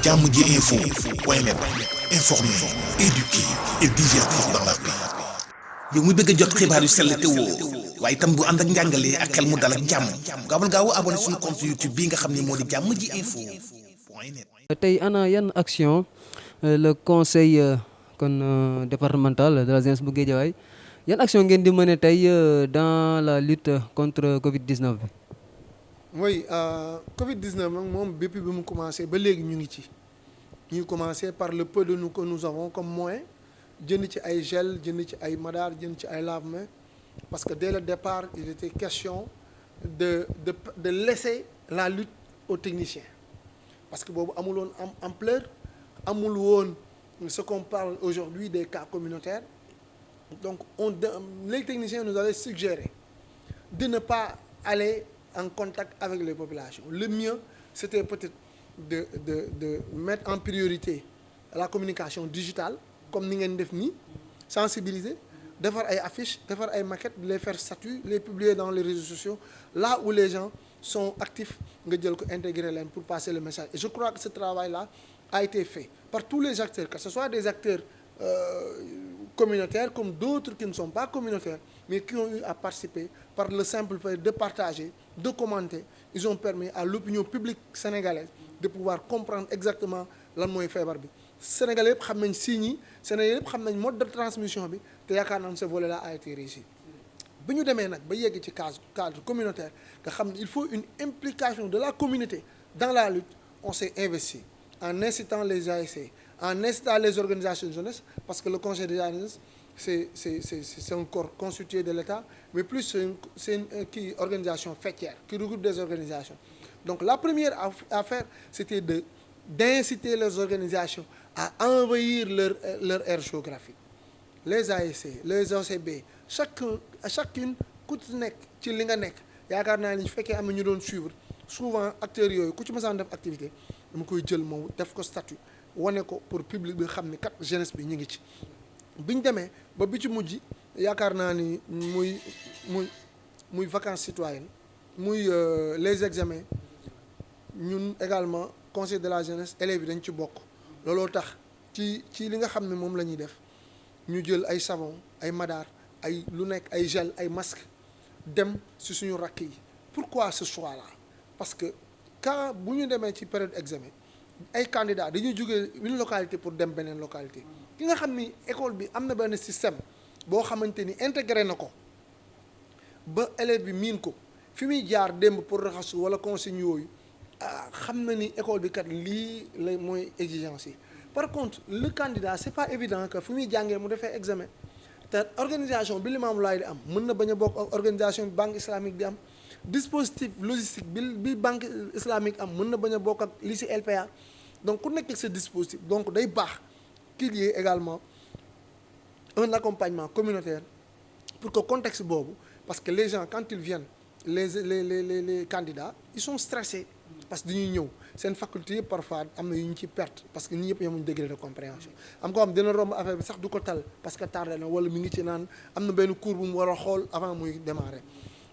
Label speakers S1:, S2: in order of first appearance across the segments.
S1: Jammji Info point net, informer, éduquer et divertir dans la paix. yow mu bëgg a jot xibaar yu sell te woo waaye itam bu ànd ak njàngalee ak xel mu dal ak jàmm gaawal gaaw abonné suñu compte YouTube bi nga xam ne moo di Jammji Info point net.
S2: tey ana yan action le conseil départemental de la jeunesse bu Guédiawaye yan action ngeen di mener tey dans la lutte contre Covid-19 bi.
S3: Oui, Covid-19 nag moom depuis bi mu commencé ba léegi ñu ngi ci ñu ngi commencé par le peu de nous que nous avons comme moyen jënd ci ay gel jënd ci ay madar jënd ci ay lave-mains parce que dès le départ il était question de laisser la lutte aux techniciens parce que boobu amul woon ampleur amul woon ce qu'on parle aujourd'hui des cas communautaires donc les techniciens nous avaient suggéré de ne pas aller en contact avec les populations. Le mieux, c'était peut-être de mettre en priorité la communication digitale, comme ni ngeen def nii, sensibiliser, defar ay affiches, defar ay maquettes, les faire statut, les publier dans les réseaux sociaux, là où les gens sont actifs, nga jël ko intégrer leen pour passer le message. Et je crois que ce travail-là a été fait par tous les acteurs, que ce soit des acteurs communautaires comme d'autres qui ne sont pas communautaires, mais qui ont eu à participer par le simple fait de partager, de commenter. Ils ont permis à l'opinion publique sénégalaise de pouvoir comprendre exactement lan mooy feebar bi. Sénégalais yëpp xam nañ signes yi, Sénégalais yëpp xam nañ mode de transmission bi te yaakaar naa ne ce volet-là a été réussi. bi ñu demee nag ba yegg ci cadre communautaire nga xam ne il faut une implication de la communauté dans la lutte. On s'est investi en incitant les ASC, en incitant les organisations de jeunesse, parce que le conseil de la jeunesse c'est un corps constitué de l'État, mais plus c'est une organisation faîtière qui regroupe des organisations. Donc la première à faire, c'était d'inciter les organisations à envahir leur aire géographique. Les ASC, les OCB, chacune ku ci nekk ci li nga nekk yaakaar naa ni su fekkee am na ñu doon suivre souvent acteurs yooyu ku ci mësaan def activité dama koy jël moom def ko statut wane ko pour public bi xam ni kat jeunesse bi ñu ngi ci. bi ñu demee ba bi ci mujj yaakaar naa ni muy vacances citoyennes muy les examens ñun également conseil de la jeunesse élèves yi dañ ci bokk. looloo tax ci li nga xam ne moom la ñuy def ñu jël ay savon ay madar ay lu nekk ay gel ay masque dem ci suñu rakk yi. Pourquoi ce choix-là? Parce que quand bu ñu demee ci période examen ay candidats dañuy jógee une localité pour dem beneen localité. ki nga xam ni école bi am na benn système boo xamante ni intégré na ko ba élève bi miin ko fi muy jaar démb pour raxasu wala consigne yooyu xam na ni école bi kat lii la mooy exigence yi. Par contre le candidat c'est pas évident que fi muy jàngee mu defee examen te organisation bi Limaamu Laay di am mën na bañ a bokk ak organisation bi banque islamique di am dispositif logistique bi banque islamique am mën na bañ a bokk ak lycée LPA donc ku nekk ak sa dispositif donc day baax qu'il y ait également un accompagnement communautaire pour que contexte boobu parce que les gens quand ils viennent les candidats ils sont stressés parce que dañuy ñëw seen faculté yëpp parfois am na yu ñu ci perte parce que ñi ñëpp yemuñ degré de compréhension am ko xam dina romb affaire bi sax du ko tal parce que tardé na wala mi ngi ci naan am na benn cours bu mu war a xool avant muy démarrer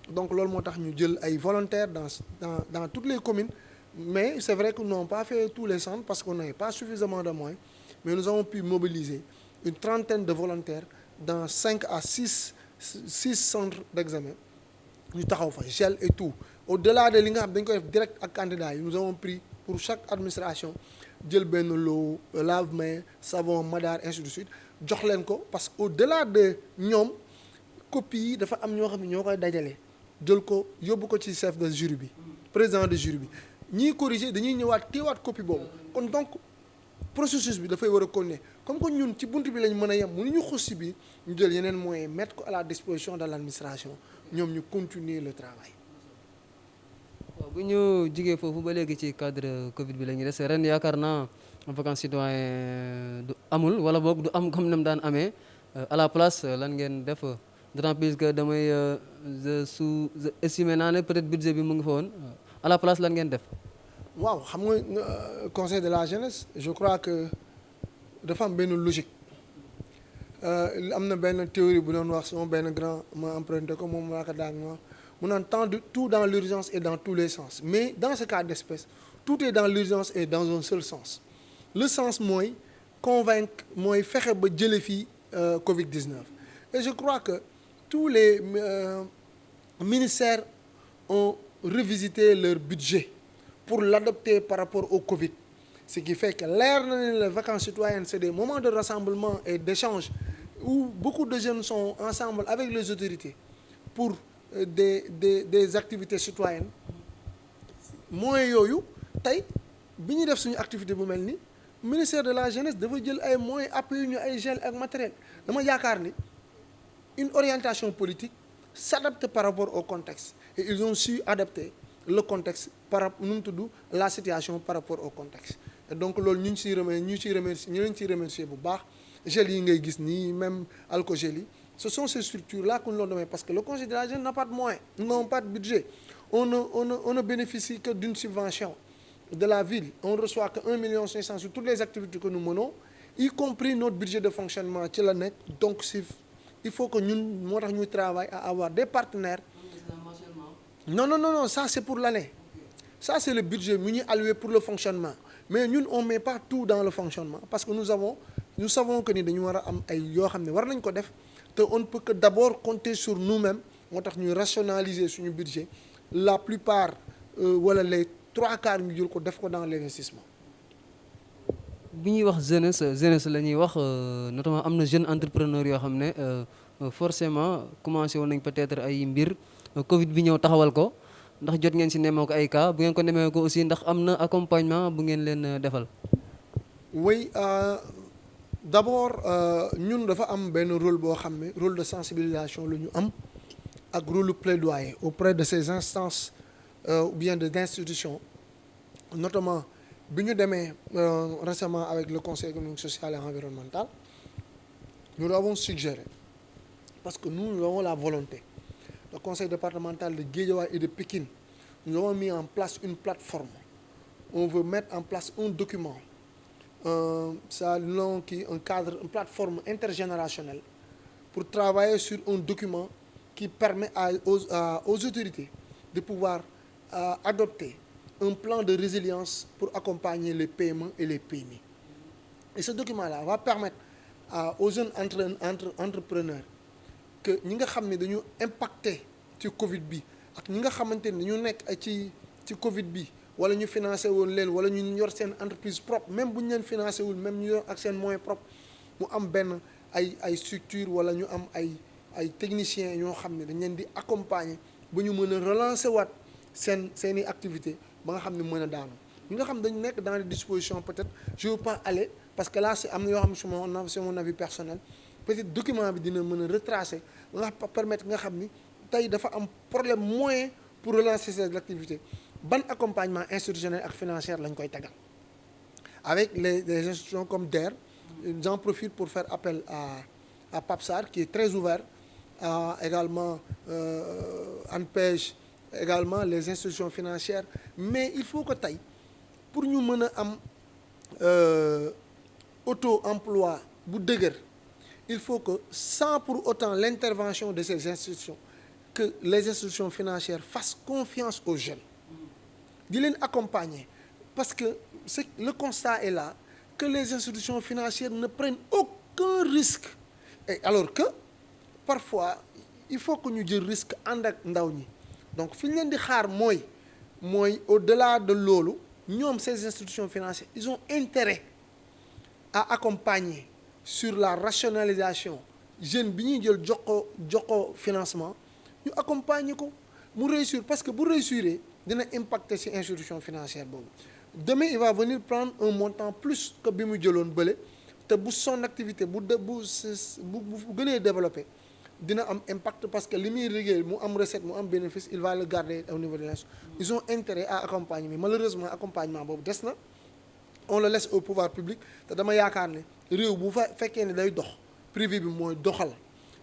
S3: donc loolu moo tax ñu jël ay volontaires dans toutes les communes mais c'est vrai que nous n'avons pas fait tous les centres parce qu'on n'avait pas suffisamment de moyens mais nous avons pu mobiliser une trentaine de volontaires dans 5 à 6 centres d'examen ñu taxaw fa gel et tout au-delà de li nga xam dañ koy def direct ak candidats yi nous avons pris pour chaque administration jël benn lot lave-mains savon madar ainsi de suite jox leen ko parce que au-delà de ñoom copie yi dafa am ñoo xam ne ñoo koy dajale jël ko yóbbu ko ci chef de jury bi président de jury bi ñiy corriger dañuy ñëwaat teewaat copie boobu kon donc processus bi dafay war a continuer comme que ñun ci bunt bi lañ mën a yem mënuñu xus si bi ñu jël yeneen moyens mettre ko à la disposition de l'administration ñoom ñu continuer le travail.
S2: waaw bu ñu jigee foofu ba léegi ci cadre Covid bi la ñuy des ren yaakaar naa vacances citoyennes du amul wala boog du am comme nam daan amee à la place lan ngeen def d'autant plus que damay estimé naa ne peut-être budget bi mu ngi fa woon à la place lan ngeen def.
S3: waaw xam nga conseil de la jeunesse je crois que dafa am benn logique am na benn théorie bu doon wax sama benn grand ma emprunté ko moom laa ko daan ma mu naan tout dans l'urgence et dans tous les sens mais dans ce cas d'espèce tout est dans l'urgence et dans un seul sens le sens mooy convaincre mooy fexe ba jële fii Covid-19 et je crois que tous les ministères ont revisité leur budget pour l'adapter par rapport au Covid, ce qui fait que leer na ne les vacances citoyennes c'est des moments de rassemblement et d'échange où beaucoup de jeunes sont ensemble avec les autorités pour des activités citoyennes. moyens yooyu tey bi ñuy def suñu activité bu mel ni ministère de la jeunesse dafa jël ay moyens appuyer ñu ay gel ak matériel. dama yaakaar ni une orientation politique s'adapte par rapport au contexte et ils ont su adapter le contexte la situation par rapport au contexte et donc loolu ñu leen ciy remercier bu baax. gel yi ngay gis nii même alcogel yi ce sont ces structures là que nous leur donnons parce que le conseil de la jeunesse n'a pas de moyens, n'ont pas de budget. On ne bénéficie que d'une subvention de la ville. On reçoit que 1,5 million sur toutes les activités que nous menons, y compris notre budget de fonctionnement ci la nekk. Donc il faut que ñun moo tax ñuy travailler à avoir des partenaires. Non, ça c'est pour l'année. Ça c'est le budget mu ñuy alloué pour le fonctionnement. Mais ñun on met pas tout dans le fonctionnement parce que nous savons que ni dañu war a am ay yoo xam ne war nañ ko def te on ne peut que d'abord compter sur nous-mêmes moo tax ñuy rationaliser suñu budget. La plupart wala les 3/4 ñu jël ko def ko dans l'investissement.
S2: bi ñuy wax jeunesse la ñuy wax notamment am na jeune entrepreneur yoo xam ne forcément commencé woon nañ peut-être ay mbir Covid bi ñëw taxawal ko ndax jot ngeen ci nemmeeku ay cas bu ngeen ko nemmeeku aussi ndax am na accompagnement bu ngeen leen defal.
S3: Oui d'abord ñun dafa am benn rôle boo xam ne rôle de sensibilisation la ñu am. ak rôle plaidoyer auprès de ces instances ou bien des institutions notamment bi ñu demee récemment avec le conseil économique social et environnemental nous avons suggéré parce que nous avons la volonté le conseil départemental de Guédiawaye et de Pikine nous avons mis en place une plateforme on veut mettre en place un document un cadre une plateforme intergénérationnelle pour travailler sur un document qui permet aux autorités de pouvoir adopter un plan de résilience pour accompagner les PME et les PMI. Et ce document-là va permettre aux jeunes entrepreneurs que ñi nga xam ne dañu impacté ci Covid bi ak ñi nga xamante ne dañu nekk ci Covid bi wala ñu financé woon leen wala ñu yor seen entreprise propre même bu ñu leen financé wul même ñu yor ak seen moyen propre mu am benn ay structure wala ñu am ay techniciens ñoo xam ne dañ leen di accompagner ba ñu mën a relancer waat seeni activité ba nga xam ne mën a daanu ñi nga xam dañu nekk dans des dispositions peut-être je veux pas aller parce que là c'est am na yoo xam ne c'est mon avis personnel peut-être document bi dina mën a retracer ba nga permettre nga xam ni tey dafa am problème moyen pour relancer ces activités ban accompagnement institutionnel ak financier lañ koy tegal avec les institutions comme DER. J'en profite pour faire appel à Pape Sarr qui est très ouvert également ANPEJ également les institutions financières mais il faut que tey pour ñu mën a am auto-emploi bu dëgër il faut que sans pour autant l'intervention de ces institutions que les institutions financières fassent confiance aux jeunes di leen accompagner parce que le constat est là que les institutions financières ne prennent aucun risque et alors que parfois il faut que ñu jël risque ànd ak ndaw ñi donc fi ñu leen di xaar mooy au-delà de loolu ñoom ces institutions financières ils ont intérêt à accompagner sur la rationalisation jeune bi ñuy jël jox ko financement ñu accompagner ko mu réussir parce que bu réussir dina impacter ci institution financière boobu demain il va venir prendre un montant plus que bi mu jëloon bële te bu son activité bu gënee développé dina am impact parce que li muy liggéey mu am recette mu am bénéfice il va le garder au niveau de l'institution. Ils ont intérêt à accompagner mais malheureusement accompagnement boobu des na on le laisse au pouvoir public te dama yaakaar ne réew bu fekkee ne day dox privé bi mooy doxal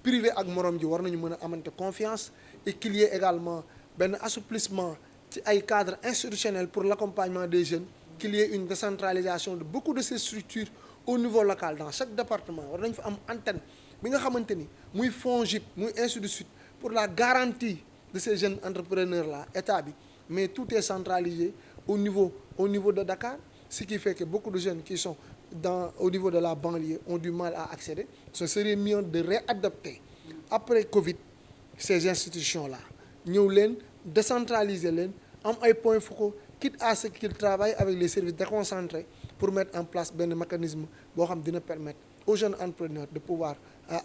S3: privé ak morom ji war nañu mën a amante confiance et qu'il y ait également benn assouplissement ci ay cadres institutionnels pour l'accompagnement des jeunes qu'il y ait une décentralisation de beaucoup de ces structures au niveau local dans chaque département war nañ fa am antenne bi nga xamante ni muy FONGIP muy ainsi de suite pour la garantie de ces jeunes entrepreneurs là état bi mais tout est centralisé au niveau de Dakar ce qui fait que beaucoup de jeunes qui sont au niveau de la banlieue ont du mal à accéder. Ce serait mieux de réadapter après Covid ces institutions-là ñëw leen décentraliser leen am ay points focaux quitte à ce qu'ils travaillent avec les services déconcentrés pour mettre en place benn mécanisme boo xam dina permettre aux jeunes entrepreneurs de pouvoir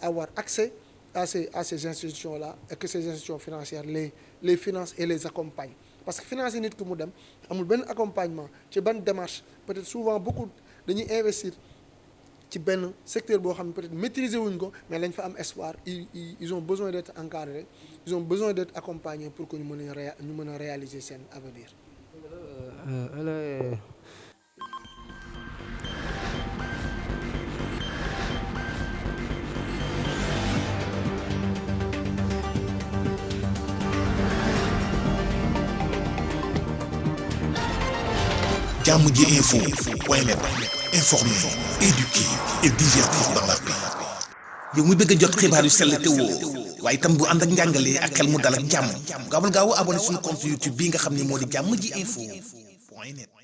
S3: avoir accès à ces institutions-là et que ces institutions financières les financent et les accompagnent. Parce que financer nit ku mu dem amul benn accompagnement ci ban démarche peut-être souvent beaucoup dañuy investir ci benn secteur boo xam ne peut-être maîtriser wuñ ko mais lañ fa am espoir ils ont besoin d'être encadrés, ils ont besoin d'être accompagnés pour que ñu mën a réaliser seen avenir.
S1: Jàmm ji info point net informer, éduquer et divertir dans la paix. yow muy bëgg a jot xibaar yu sell te woo waaye itam bu ànd ak njàngalee ak xel mu dal ak jàmm gaawal gaaw abonné suñu compte YouTube bii nga xam ne moo di jàmm ji info point net.